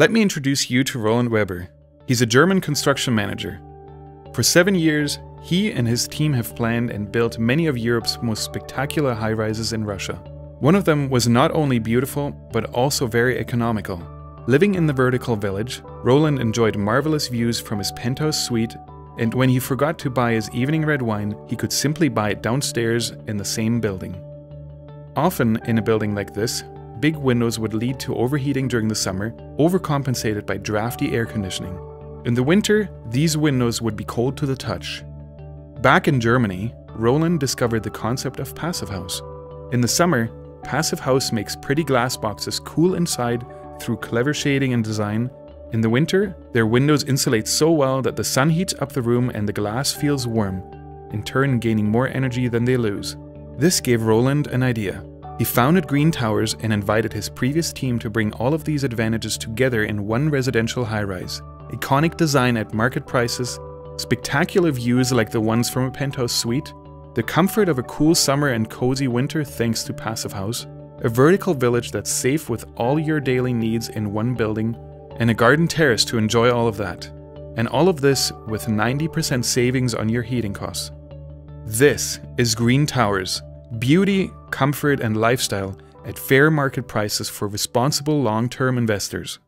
Let me introduce you to Roland Weber. He's a German construction manager. For 7 years, he and his team have planned and built many of Europe's most spectacular high-rises in Russia. One of them was not only beautiful, but also very economical. Living in the vertical village, Roland enjoyed marvelous views from his penthouse suite, and when he forgot to buy his evening red wine, he could simply buy it downstairs in the same building. Often, in a building like this, big windows would lead to overheating during the summer, overcompensated by drafty air conditioning. In the winter, these windows would be cold to the touch. Back in Germany, Roland discovered the concept of Passive House. In the summer, Passive House makes pretty glass boxes cool inside through clever shading and design. In the winter, their windows insulate so well that the sun heats up the room and the glass feels warm, in turn gaining more energy than they lose. This gave Roland an idea. He founded Green Towers and invited his previous team to bring all of these advantages together in one residential high-rise. Iconic design at market prices, spectacular views like the ones from a penthouse suite, the comfort of a cool summer and cozy winter thanks to Passive House, a vertical village that's safe with all your daily needs in one building, and a garden terrace to enjoy all of that. And all of this with 90% savings on your heating costs. This is Green Towers. Beauty, comfort, and lifestyle at fair market prices for responsible long-term investors.